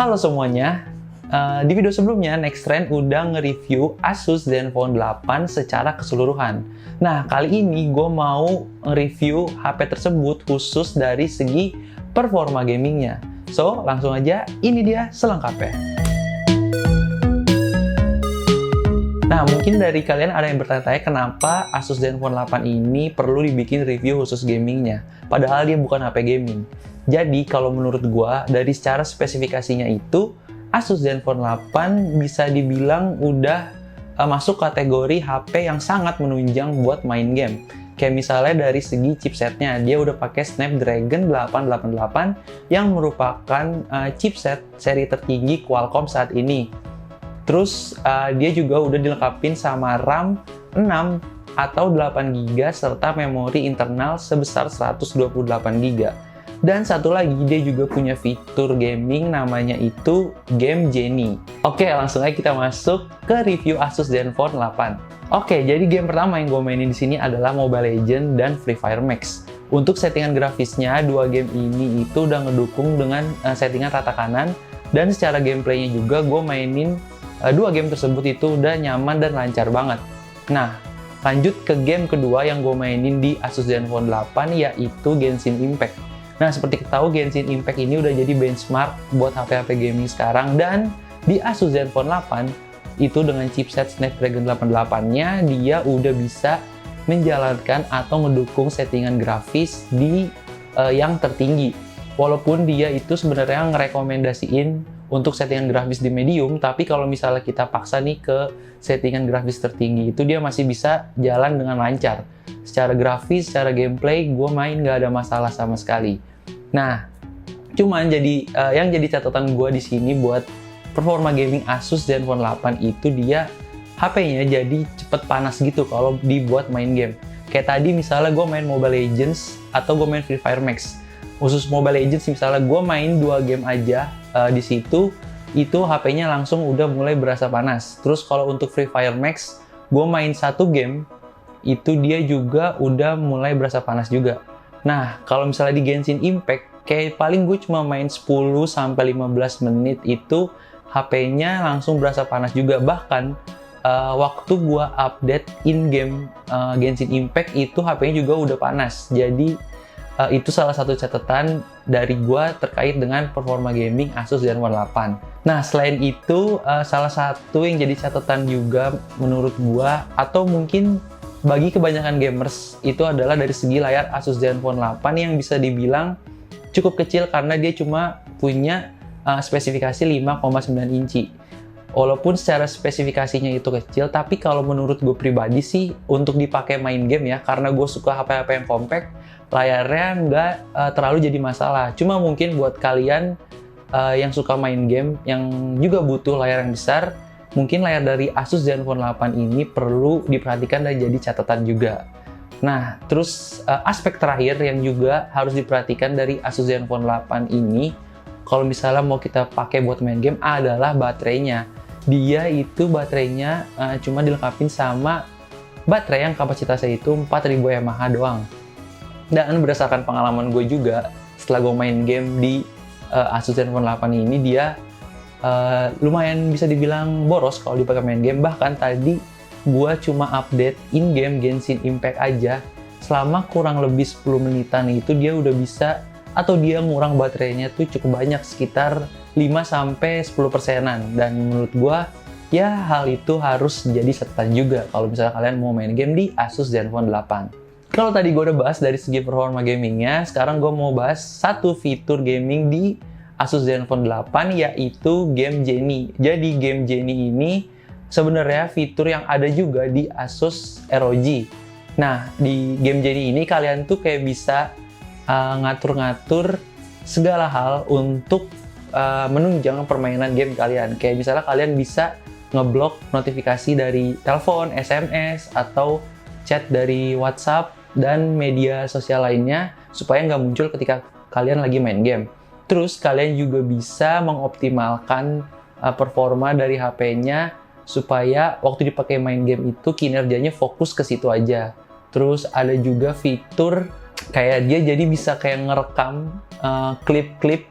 Halo semuanya, di video sebelumnya Nextrend udah nge-review Asus Zenfone 8 secara keseluruhan. Nah, kali ini gue mau nge-review HP tersebut khusus dari segi performa gamingnya. So, langsung aja, ini dia selengkapnya. Nah, mungkin dari kalian ada yang bertanya-tanya kenapa Asus Zenfone 8 ini perlu dibikin review khusus gamingnya, padahal dia bukan HP gaming. Jadi, kalau menurut gua, dari secara spesifikasinya itu, Asus Zenfone 8 bisa dibilang udah masuk kategori HP yang sangat menunjang buat main game. Kayak misalnya dari segi chipsetnya, dia udah pakai Snapdragon 888 yang merupakan chipset seri tertinggi Qualcomm saat ini. Terus dia juga udah dilengkapin sama RAM 6 atau 8GB serta memori internal sebesar 128GB. Dan satu lagi dia juga punya fitur gaming namanya itu Game Genie. Oke, langsung aja kita masuk ke review Asus Zenfone 8. Oke, jadi game pertama yang gue mainin di sini adalah Mobile Legends dan Free Fire Max. Untuk settingan grafisnya, dua game ini itu udah ngedukung dengan settingan rata kanan, dan secara gameplaynya juga gue mainin dua game tersebut itu udah nyaman dan lancar banget. Nah, lanjut ke game kedua yang gue mainin di Asus Zenfone 8 yaitu Genshin Impact. Nah, seperti kita tahu Genshin Impact ini udah jadi benchmark buat HP-HP gaming sekarang, dan di Asus Zenfone 8 itu dengan chipset Snapdragon 88-nya dia udah bisa menjalankan atau ngedukung settingan grafis di yang tertinggi. Walaupun dia itu sebenarnya ngerekomendasiin untuk settingan grafis di medium, tapi kalau misalnya kita paksa nih ke settingan grafis tertinggi, itu dia masih bisa jalan dengan lancar. Secara grafis, secara gameplay, gue main nggak ada masalah sama sekali. Nah, cuman yang jadi catatan gue di sini buat performa gaming Asus Zenfone 8 itu dia HP-nya jadi cepet panas gitu kalau dibuat main game. Kayak tadi misalnya gue main Mobile Legends atau gue main Free Fire Max. Khusus Mobile Legends misalnya gue main 2 game aja di situ, itu HP-nya langsung udah mulai berasa panas. Terus kalau untuk Free Fire Max, gue main 1 game, itu dia juga udah mulai berasa panas juga. Nah, kalau misalnya di Genshin Impact, kayak paling gue cuma main 10-15 menit itu HP-nya langsung berasa panas juga. Bahkan waktu gue update in-game Genshin Impact itu HP-nya juga udah panas. Jadi itu salah satu catatan dari gua terkait dengan performa gaming Asus Zenfone 8. Nah, selain itu, salah satu yang jadi catatan juga menurut gua, atau mungkin bagi kebanyakan gamers, itu adalah dari segi layar Asus Zenfone 8 yang bisa dibilang cukup kecil karena dia cuma punya spesifikasi 5,9 inci. Walaupun secara spesifikasinya itu kecil, tapi kalau menurut gue pribadi sih, untuk dipakai main game ya, karena gue suka HP-HP yang compact, layarnya nggak terlalu jadi masalah. Cuma mungkin buat kalian yang suka main game, yang juga butuh layar yang besar, mungkin layar dari Asus Zenfone 8 ini perlu diperhatikan dan jadi catatan juga. Nah, terus aspek terakhir yang juga harus diperhatikan dari Asus Zenfone 8 ini, kalau misalnya mau kita pakai buat main game, adalah baterainya. Dia itu baterainya cuma dilengkapi sama baterai yang kapasitasnya itu 4000 mAh doang. Dan berdasarkan pengalaman gue juga, setelah gue main game di Asus Zenfone 8 ini, dia lumayan bisa dibilang boros kalau dipakai main game. Bahkan tadi gue cuma update in-game Genshin Impact aja, selama kurang lebih 10 menitan itu dia udah bisa, atau dia ngurang baterainya tuh cukup banyak, sekitar 5-10%-an. Dan menurut gue, ya hal itu harus jadi catatan juga kalau misalnya kalian mau main game di Asus Zenfone 8. Kalau tadi gue udah bahas dari segi performa gamingnya, sekarang gue mau bahas satu fitur gaming di Asus Zenfone 8 yaitu Game Genie. Jadi Game Genie ini sebenarnya fitur yang ada juga di Asus ROG. Nah, di Game Genie ini kalian tuh kayak bisa ngatur-ngatur segala hal untuk menunjang permainan game kalian. Kayak misalnya kalian bisa ngeblok notifikasi dari telepon, SMS, atau chat dari WhatsApp dan media sosial lainnya supaya nggak muncul ketika kalian lagi main game. Terus kalian juga bisa mengoptimalkan performa dari HP-nya supaya waktu dipakai main game itu kinerjanya fokus ke situ aja. Terus ada juga fitur kayak dia jadi bisa kayak ngerekam klip-klip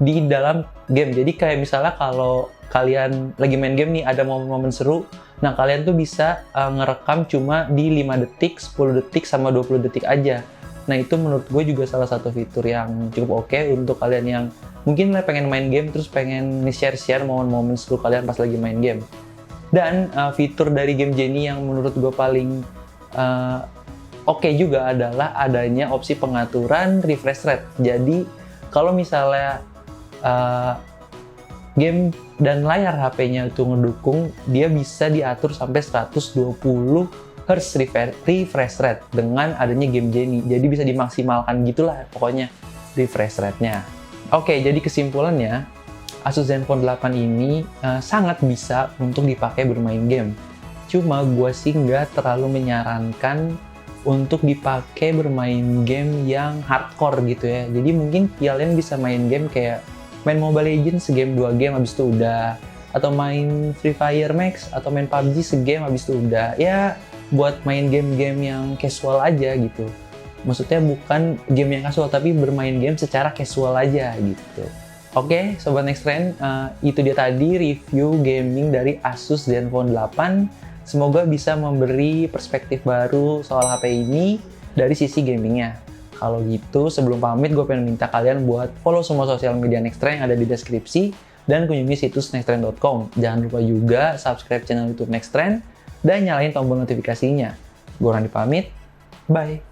di dalam game. Jadi kayak misalnya kalau kalian lagi main game nih, ada momen-momen seru, nah kalian tuh bisa ngerekam cuma di 5 detik, 10 detik, sama 20 detik aja. Nah itu menurut gue juga salah satu fitur yang cukup oke untuk kalian yang mungkin pengen main game terus pengen share-share momen-momen seru kalian pas lagi main game. Dan fitur dari Game Genie yang menurut gue paling oke juga adalah adanya opsi pengaturan refresh rate. Jadi kalau misalnya game dan layar HP-nya itu ngedukung, dia bisa diatur sampai 120 Hz refresh rate dengan adanya Game Genie. Jadi bisa dimaksimalkan gitulah pokoknya refresh rate-nya. Oke, jadi kesimpulannya, Asus Zenfone 8 ini sangat bisa untuk dipakai bermain game. Cuma gue sih nggak terlalu menyarankan untuk dipakai bermain game yang hardcore gitu ya. Jadi mungkin kalian bisa main game kayak main Mobile Legends segame 2 game habis itu udah, atau main Free Fire Max atau main PUBG segame habis itu udah. Ya buat main game-game yang casual aja gitu. Maksudnya bukan game yang casual tapi bermain game secara casual aja gitu. Oke, Sobat Nextrend, itu dia tadi review gaming dari Asus Zenfone 8. Semoga bisa memberi perspektif baru soal HP ini dari sisi gamingnya. Kalau gitu, sebelum pamit, gue pengen minta kalian buat follow semua sosial media Nextrend yang ada di deskripsi dan kunjungi situs nextrend.com. Jangan lupa juga subscribe channel YouTube Nextrend dan nyalain tombol notifikasinya. Gue Randy pamit, bye!